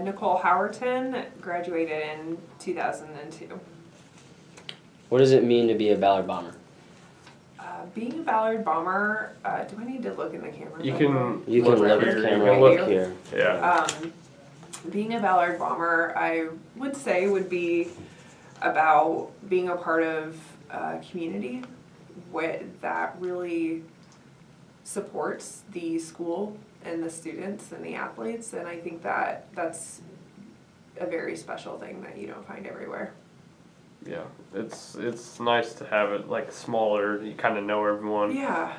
Nicole Howerton graduated in 2002. What does it mean to be a Ballard Bomber? Being a Ballard Bomber, do I need to look in the camera? You can look at the camera, look here. Yeah. Being a Ballard Bomber, I would say would be about being a part of a community that really supports the school and the students and the athletes, and I think that's a very special thing that you don't find everywhere. Yeah, it's nice to have it like smaller. You kind of know everyone. Yeah,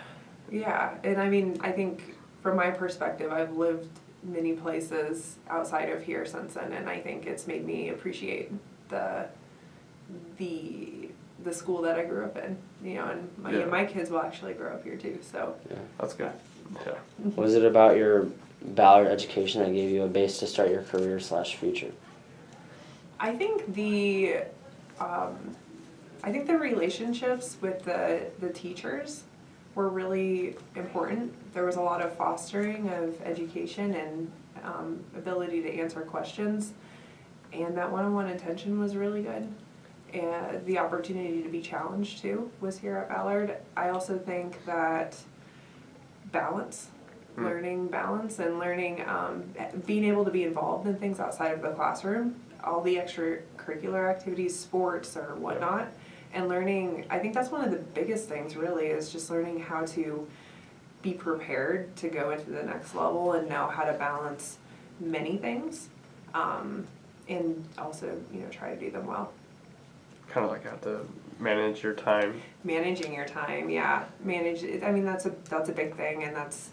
and I mean, I think from my perspective, I've lived many places outside of here since then, and I think it's made me appreciate the school that I grew up in. You know, and my kids will actually grow up here too. So Yeah. That's good. Yeah. What was it about your Ballard education that gave you a base to start your career/future? I think the relationships with the teachers were really important. There was a lot of fostering of education and ability to answer questions, and that one-on-one attention was really good. And the opportunity to be challenged too was here at Ballard. I also think that balance, learning balance and learning, being able to be involved in things outside of the classroom, all the extracurricular activities, sports or whatnot, and learning, I think that's one of the biggest things really, is just learning how to be prepared to go into the next level and know how to balance many things, and also, try to do them well. Kind of like have to manage your time. Managing your time, yeah. I mean, that's a big thing, and that's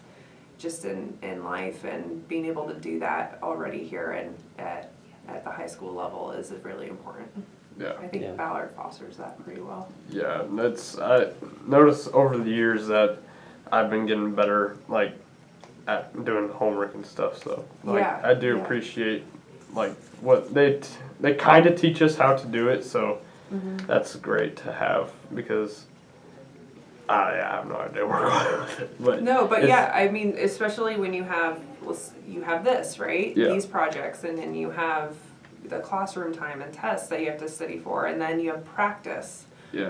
just in life, and being able to do that already here and at the high school level is really important. Yeah. I think Ballard fosters that pretty well. Yeah, I noticed over the years that I've been getting better, like, at doing homework and stuff. So, I do appreciate, like, what they kind of teach us how to do it. So. Mm-hmm. That's great to have because I have no idea where we're going with it. But I mean, especially when you have this, right? Yeah. These projects, and then you have the classroom time and tests that you have to study for, and then you have practice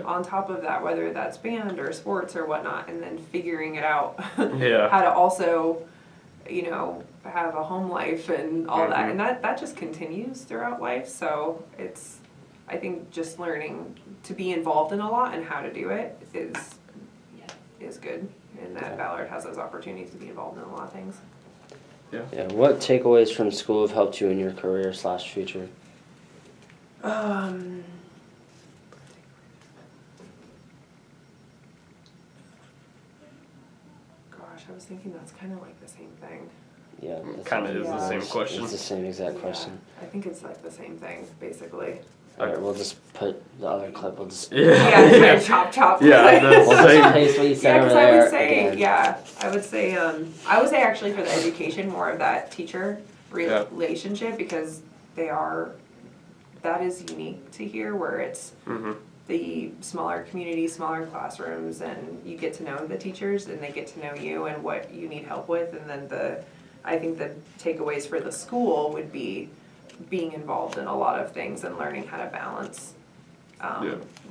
on top of that, whether that's band or sports or whatnot, and then figuring it out how to also, have a home life and all that, and that just continues throughout life. So I think just learning to be involved in a lot and how to do it is good, and that Ballard has those opportunities to be involved in a lot of things. Yeah. What takeaways from school have helped you in your career/future? Gosh, I was thinking that's kind of like the same thing. Yeah, kind of is the same question. It's the same exact question. I think it's like the same thing, basically. Alright, we'll just put the other clip. We'll just chop. Yeah, we'll just paste what you said over there again. I would say actually for the education, more of that teacher relationship, because that is unique to here, where it's the smaller community, smaller classrooms, and you get to know the teachers and they get to know you and what you need help with, and then I think the takeaways for the school would be being involved in a lot of things and learning how to balance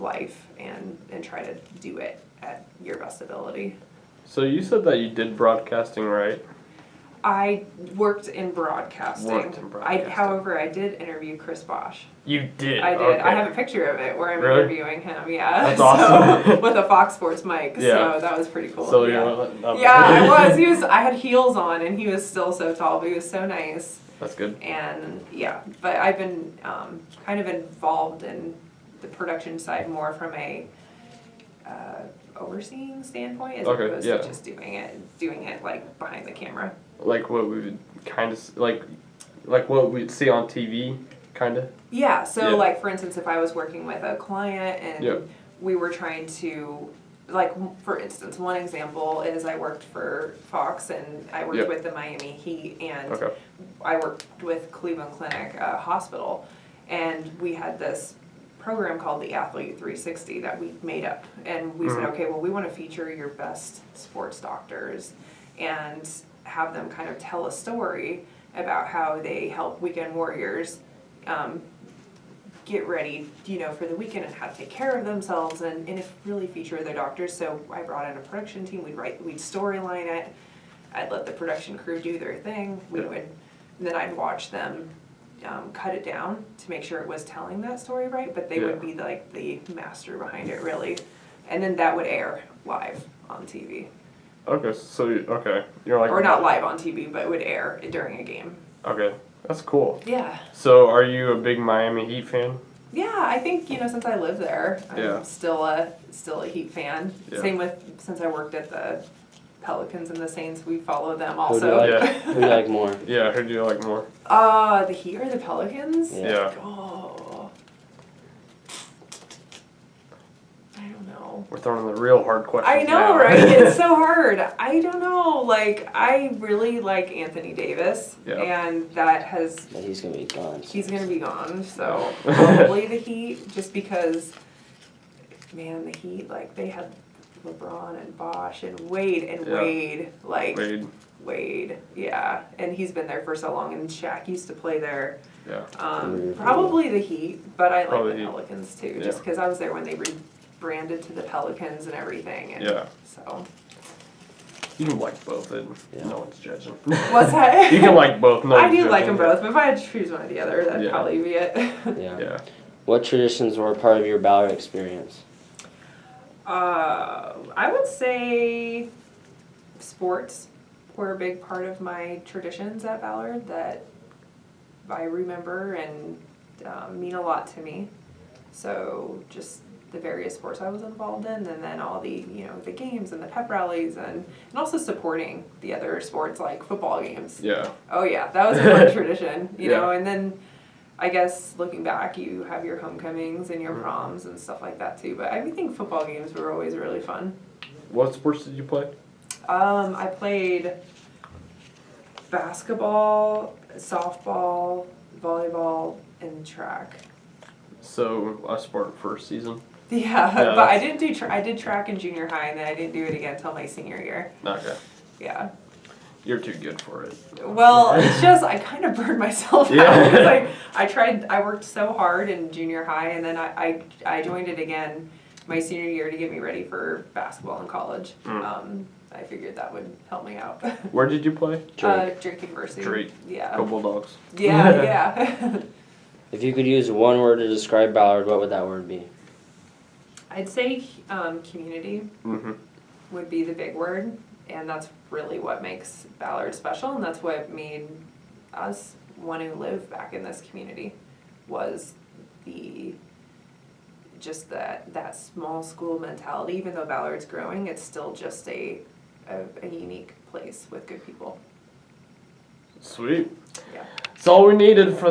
life and try to do it at your best ability. So you said that you did broadcasting, right? I worked in broadcasting. However, I did interview Chris Bosch. You did? I did. Okay. I have a picture of it where I'm really? interviewing him. Yeah. That's awesome. With a Fox Sports mic. Yeah. So that was pretty cool. So I was. I had heels on, and he was still so tall, but he was so nice. That's good. And but I've been kind of involved in the production side more from a overseeing standpoint, as opposed to just doing it like behind the camera. Like what we would kind of like what we'd see on TV, kind of. Yeah. So like, for instance, if I was working with a client and we were trying to, like, for instance, one example is I worked for Fox, and I worked with the Miami Heat, and I worked with Cleveland Clinic Hospital, and we had this program called the Athlete 360 that we made up, and we said, okay, well, we want to feature your best sports doctors and have them kind of tell a story about how they help weekend warriors get ready, for the weekend and how to take care of themselves and if really feature their doctors. So I brought in a production team. We'd storyline it. I'd let the production crew do their thing. Then I'd watch them cut it down to make sure it was telling that story right. But they would be like the master behind it, really. And then that would air live on TV. Okay, so you're like, or not live on TV, but it would air during a game. Okay, that's cool. Yeah. So are you a big Miami Heat fan? Yeah, I think since I live there, I'm still a Heat fan. Yeah. Same with since I worked at the Pelicans and the Saints, we follow them also. Who do you like more? Yeah, who do you like more? The Heat or the Pelicans? Yeah. Oh, I don't know. We're throwing the real hard questions. I know, now. right? It's so hard. I don't know. Like, I really like Anthony Davis, and that has. But he's gonna be gone. He's gonna be gone, so probably the Heat, just because. Man, the Heat, like, they had LeBron and Bosh and Wade and Wade, yeah, and he's been there for so long, and Shaq used to play there. Yeah. Probably the Heat, but I like the Heat. Pelicans too, just because I was there when they rebranded to the Pelicans and everything, and so. You can like both, and no one's judging. What's that? You can like both. No I do like them both, but if I had to choose one or the other, that'd probably be it. Yeah. What traditions were part of your Ballard experience? I would say sports were a big part of my traditions at Ballard that I remember and mean a lot to me. So just the various sports I was involved in, and then all the the games and the pep rallies and also supporting the other sports like football games. Yeah. Oh yeah, that was a fun tradition, you know, and then I guess looking back, you have your homecomings and your proms and stuff like that too. But I think football games were always really fun. What sports did you play? I played basketball, softball, volleyball, and track. So a sport first season. Yeah, but I didn't do. I did track in junior high, and then I didn't do it again until my senior year. Okay. Yeah. You're too good for it. Well, it's just I kind of burned myself out because I worked so hard in junior high, and then I joined it again my senior year to get me ready for basketball in college. I figured that would help me out. Where did you play? Drake University. Drake. Yeah. Go Bulldogs. Yeah, yeah. If you could use one word to describe Ballard, what would that word be? I'd say community would be the big word. And that's really what makes Ballard special, and that's what made us want to live back in this community, was that small school mentality. Even though Ballard's growing, it's still just a unique place with good people. Sweet. Yeah. That's all we needed for